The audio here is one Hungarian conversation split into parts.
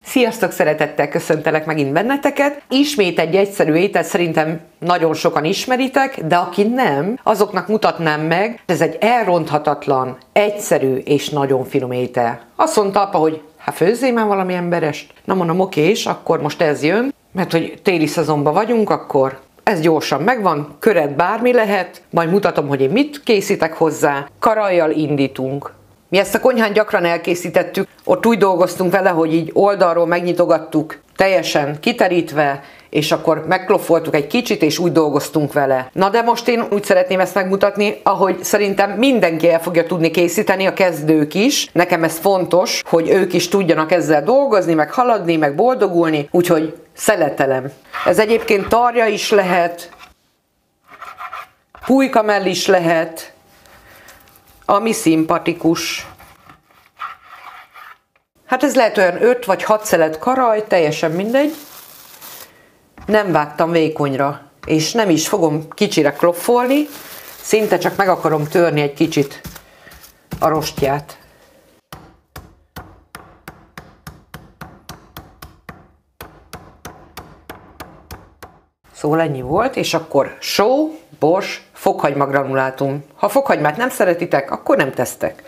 Sziasztok, szeretettel köszöntelek megint benneteket. Ismét egy egyszerű ételt, szerintem nagyon sokan ismeritek, de aki nem, azoknak mutatnám meg. Ez egy elronthatatlan, egyszerű és nagyon finom étel. Azt mondta apa, hogy hát főzzél már valami emberest. Na mondom, okés, akkor most ez jön, mert hogy téli szezonban vagyunk, akkor ez gyorsan megvan, köret bármi lehet, majd mutatom, hogy én mit készítek hozzá. Karajjal indítunk. Mi ezt a konyhán gyakran elkészítettük, ott úgy dolgoztunk vele, hogy így oldalról megnyitogattuk, teljesen kiterítve, és akkor megkloffoltuk egy kicsit, és úgy dolgoztunk vele. Na de most én úgy szeretném ezt megmutatni, ahogy szerintem mindenki el fogja tudni készíteni, a kezdők is. Nekem ez fontos, hogy ők is tudjanak ezzel dolgozni, meg haladni, meg boldogulni, úgyhogy szeletelem. Ez egyébként tarja is lehet, pulykamell is lehet, ami szimpatikus. Hát ez lehet olyan 5 vagy 6 szelet karaj, teljesen mindegy. Nem vágtam vékonyra, és nem is fogom kicsire kloffolni, szinte csak meg akarom törni egy kicsit a rostját. Szóval ennyi volt, és akkor só, bors, fokhagyma granulátum. Ha fokhagymát nem szeretitek, akkor nem tesztek.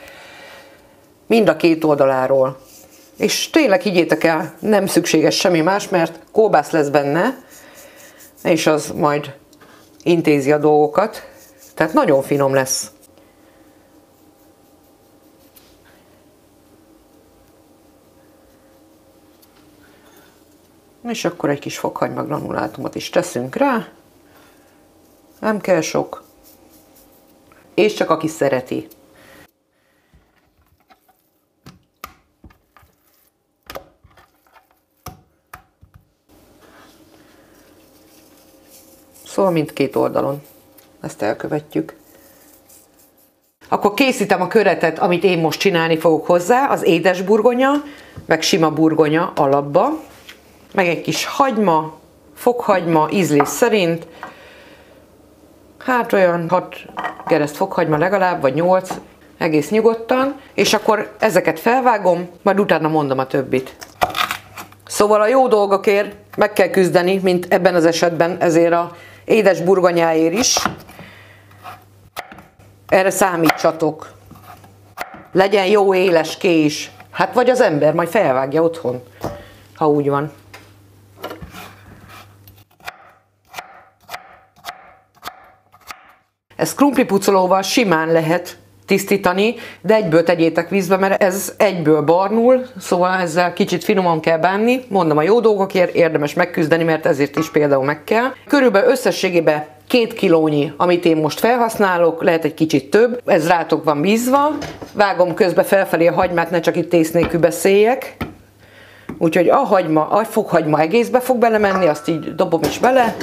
Mind a két oldaláról. És tényleg higgyétek el, nem szükséges semmi más, mert kolbász lesz benne, és az majd intézi a dolgokat. Tehát nagyon finom lesz. És akkor egy kis fokhagyma granulátumot is teszünk rá. Nem kell sok. És csak aki szereti. Szóval mindkét oldalon. Ezt elkövetjük. Akkor készítem a köretet, amit én most csinálni fogok hozzá. Az édes burgonya, meg sima burgonya alapba. Meg egy kis hagyma, fokhagyma, ízlés szerint. Hát olyan 6 gereszt fokhagyma legalább, vagy 8, egész nyugodtan. És akkor ezeket felvágom, majd utána mondom a többit. Szóval a jó dolgokért meg kell küzdeni, mint ebben az esetben, ezért a édes burgonyáért is. Erre számítsatok. Legyen jó éles kés. Hát vagy az ember majd felvágja otthon, ha úgy van. Ezt krumplipucolóval simán lehet tisztítani, de egyből tegyétek vízbe, mert ez egyből barnul, szóval ezzel kicsit finoman kell bánni. Mondom, a jó dolgokért érdemes megküzdeni, mert ezért is például meg kell. Körülbelül összességében 2 kilónyi, amit én most felhasználok, lehet egy kicsit több, ez rátok van bízva. Vágom közben felfelé a hagymát, ne csak itt ész nélkül beszéljek. Úgyhogy a fokhagyma egészbe fog belemenni, azt így dobom is bele.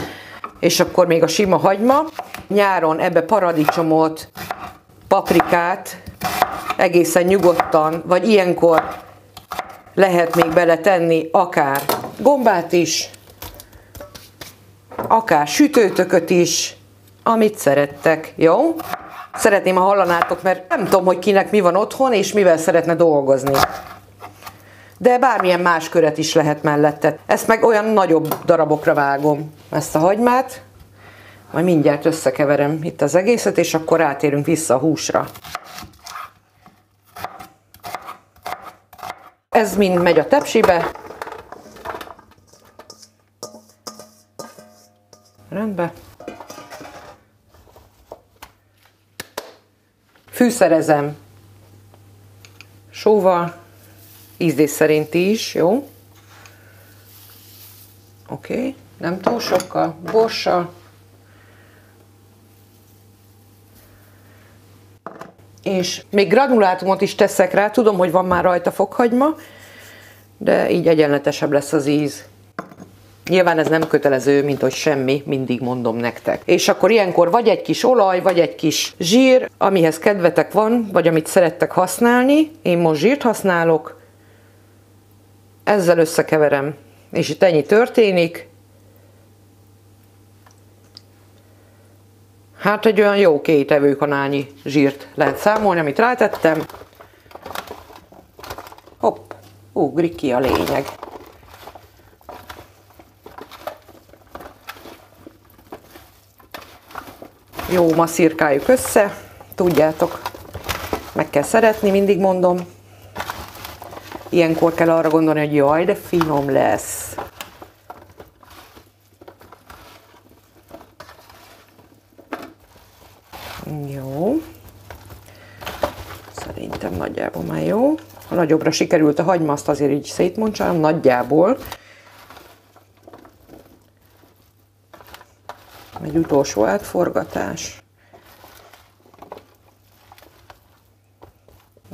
És akkor még a sima hagyma. Nyáron ebbe paradicsomot, paprikát egészen nyugodtan, vagy ilyenkor lehet még beletenni akár gombát is, akár sütőtököt is, amit szerettek, jó? Szeretném, ha hallanátok, mert nem tudom, hogy kinek mi van otthon, és mivel szeretne dolgozni. De bármilyen más köret is lehet mellette. Ezt meg olyan nagyobb darabokra vágom, ezt a hagymát. Majd mindjárt összekeverem itt az egészet, és akkor rátérünk vissza a húsra. Ez mind megy a tepsibe. Rendben. Fűszerezem sóval, ízlés szerint is, jó? Oké, nem túl sokkal, borssal. És még granulátumot is teszek rá, tudom, hogy van már rajta fokhagyma, de így egyenletesebb lesz az íz. Nyilván ez nem kötelező, mint hogy semmi, mindig mondom nektek. És akkor ilyenkor vagy egy kis olaj, vagy egy kis zsír, amihez kedvetek van, vagy amit szerettek használni. Én most zsírt használok. Ezzel összekeverem. És itt ennyi történik. Hát egy olyan jó 2 evőkanálnyi zsírt lehet számolni, amit rátettem. Hopp, ugrik ki a lényeg. Jó masszírkáljuk össze, tudjátok, meg kell szeretni, mindig mondom. Ilyenkor kell arra gondolni, hogy jaj, de finom lesz. Jó. Szerintem nagyjából már jó. Ha nagyobbra sikerült a hagyma, azt azért így szétmoncsálom, nagyjából. Egy utolsó átforgatás.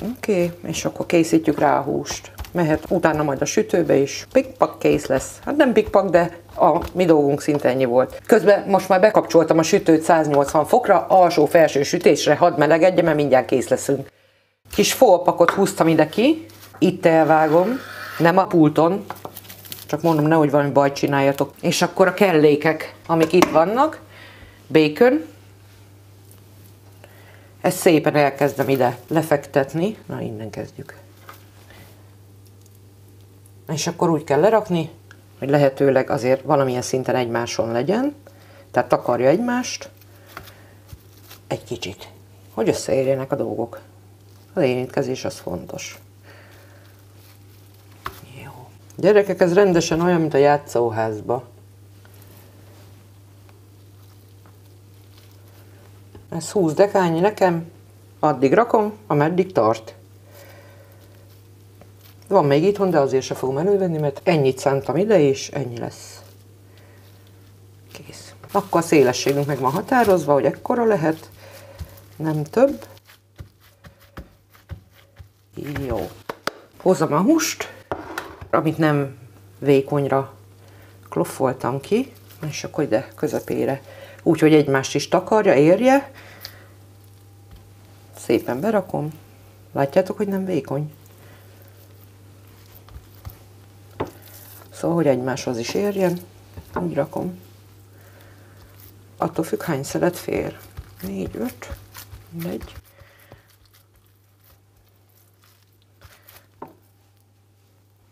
Oké, és akkor készítjük rá a húst. Mehet utána majd a sütőbe is. Pikpak kész lesz. Hát nem pikpak, de a mi dolgunk szinte ennyi volt. Közben most már bekapcsoltam a sütőt 180 fokra, alsó-felső sütésre, hadd melegedje, mert mindjárt kész leszünk. Kis fópakot húztam ide ki, itt elvágom, nem a pulton, csak mondom, nehogy valami bajt csináljatok. És akkor a kellékek, amik itt vannak, bacon, ezt szépen elkezdem ide lefektetni, na innen kezdjük. És akkor úgy kell lerakni, hogy lehetőleg azért valamilyen szinten egymáson legyen, tehát takarja egymást, egy kicsit, hogy összeérjenek a dolgok. Az érintkezés az fontos. Jó. Gyerekek, ez rendesen olyan, mint a játszóházba. Ez 20 dekányi nekem, addig rakom, ameddig tart. Van még itthon, de azért se fogom elővenni, mert ennyit szántam ide, és ennyi lesz. Kész. Akkor a szélességünk meg van határozva, hogy ekkora lehet, nem több. Jó. Hozom a húst, amit nem vékonyra kloffoltam ki, és akkor ide közepére. Úgy, hogy egymást is takarja, érje. Szépen berakom. Látjátok, hogy nem vékony? Szóval, hogy egymáshoz is érjen. Úgy rakom. Attól függ, hány szelet fér. 4, 5, 1.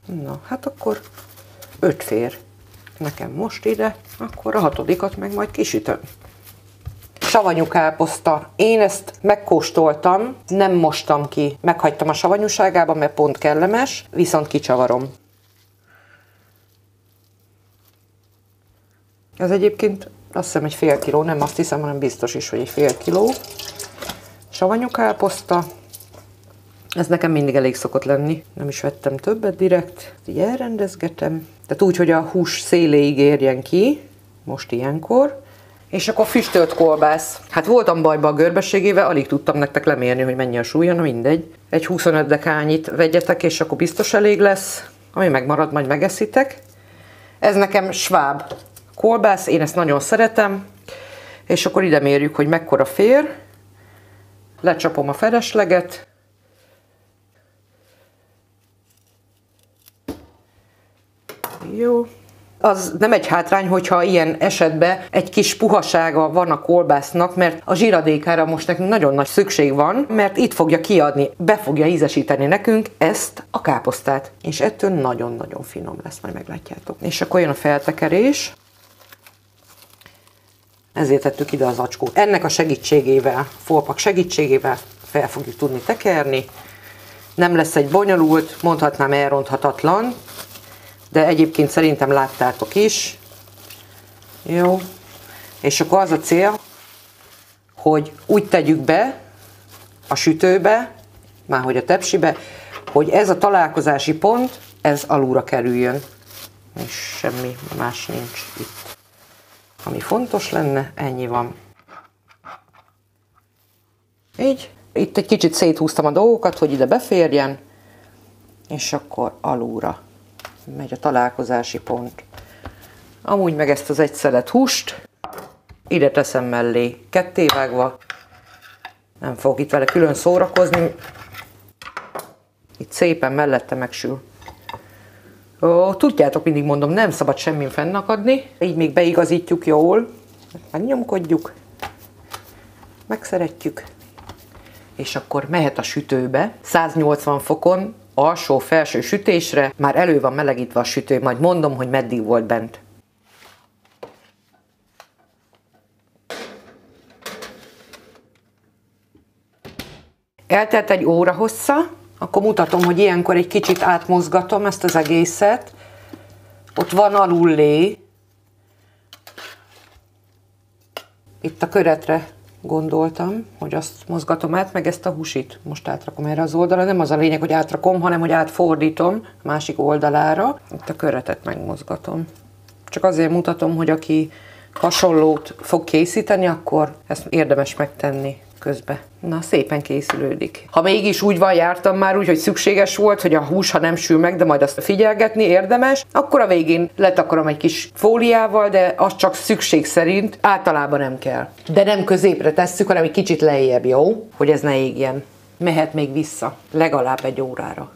Na, hát akkor 5 fér nekem most ide, akkor a 6-ot meg majd kisütöm. Savanyú káposzta. Én ezt megkóstoltam, nem mostam ki. Meghagytam a savanyúságába, mert pont kellemes, viszont kicsavarom. Ez egyébként azt hiszem egy fél kiló, nem azt hiszem, hanem biztos is, hogy egy fél kiló. Savanyú káposzta. Ez nekem mindig elég szokott lenni. Nem is vettem többet direkt. Így elrendezgetem. Tehát úgy, hogy a hús széléig érjen ki. Most ilyenkor. És akkor füstölt kolbász. Hát voltam bajba a görbességével, alig tudtam nektek lemérni, hogy mennyi a súlya, na mindegy. Egy 25 dekányit vegyetek, és akkor biztos elég lesz. Ami megmarad, majd megeszitek. Ez nekem sváb kolbász, én ezt nagyon szeretem. És akkor ide mérjük, hogy mekkora fér. Lecsapom a felesleget. Jó. Az nem egy hátrány, hogyha ilyen esetben egy kis puhasága van a kolbásznak, mert a zsíradékára most nekünk nagyon nagy szükség van, mert itt fogja kiadni, be fogja ízesíteni nekünk ezt a káposztát. És ettől nagyon-nagyon finom lesz, majd meglátjátok. És akkor jön a feltekerés. Ezért tettük ide az acskót. Ennek a segítségével, fópak segítségével fel fogjuk tudni tekerni. Nem lesz egy bonyolult, mondhatnám elronthatatlan, de egyébként szerintem láttátok is. Jó. És akkor az a cél, hogy úgy tegyük be a sütőbe, márhogy a tepsibe, hogy ez a találkozási pont, ez alulra kerüljön. És semmi más nincs itt. Ami fontos lenne, ennyi van. Így. Itt egy kicsit széthúztam a dolgokat, hogy ide beférjen, és akkor alulra megy a találkozási pont. Amúgy meg ezt az egy szelet húst ide teszem mellé kettévágva. Nem fogok itt vele külön szórakozni. Itt szépen mellette megsül. Ó, tudjátok, mindig mondom, nem szabad semmin fennakadni. Így még beigazítjuk jól. Megnyomkodjuk. Megszeretjük. És akkor mehet a sütőbe. 180 fokon. Alsó-felső sütésre, már elő van melegítve a sütő, majd mondom, hogy meddig volt bent. Eltelt egy óra hossza, akkor mutatom, hogy ilyenkor egy kicsit átmozgatom ezt az egészet. Ott van alullé. Itt a köretre gondoltam, hogy azt mozgatom át, meg ezt a húsit most átrakom erre az oldalra. Nem az a lényeg, hogy átrakom, hanem hogy átfordítom a másik oldalára. Itt a köretet megmozgatom. Csak azért mutatom, hogy aki hasonlót fog készíteni, akkor ezt érdemes megtenni közben. Na, szépen készülődik. Ha mégis úgy van, jártam már úgy, hogy szükséges volt, hogy a hús, ha nem sül meg, de majd azt figyelgetni érdemes, akkor a végén letakarom egy kis fóliával, de az csak szükség szerint, általában nem kell. De nem középre tesszük, hanem egy kicsit lejjebb, jó? Hogy ez ne égjen. Mehet még vissza, legalább egy órára.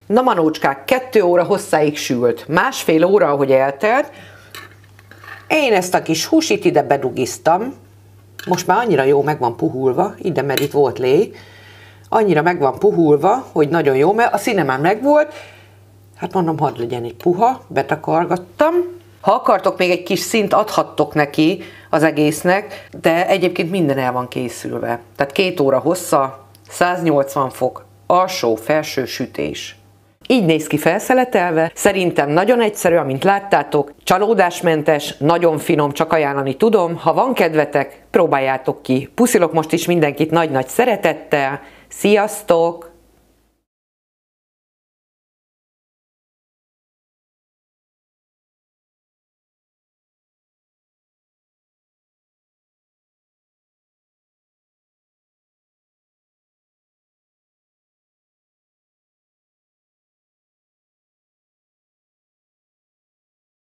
Na manócskák, 2 óra hosszáig sült, másfél óra, ahogy eltelt. Én ezt a kis húsit ide bedugiztam, most már annyira jó meg van puhulva, ide, mert itt volt lé, annyira meg van puhulva, hogy nagyon jó, mert a színe már megvolt, hát mondom, hadd legyen egy puha, betakargattam. Ha akartok, még egy kis színt adhattok neki az egésznek, de egyébként minden el van készülve. Tehát 2 óra hossza, 180 fok, alsó-felső sütés. Így néz ki felszeletelve, szerintem nagyon egyszerű, amint láttátok, csalódásmentes, nagyon finom, csak ajánlani tudom. Ha van kedvetek, próbáljátok ki. Puszilok most is mindenkit nagy-nagy szeretettel, sziasztok!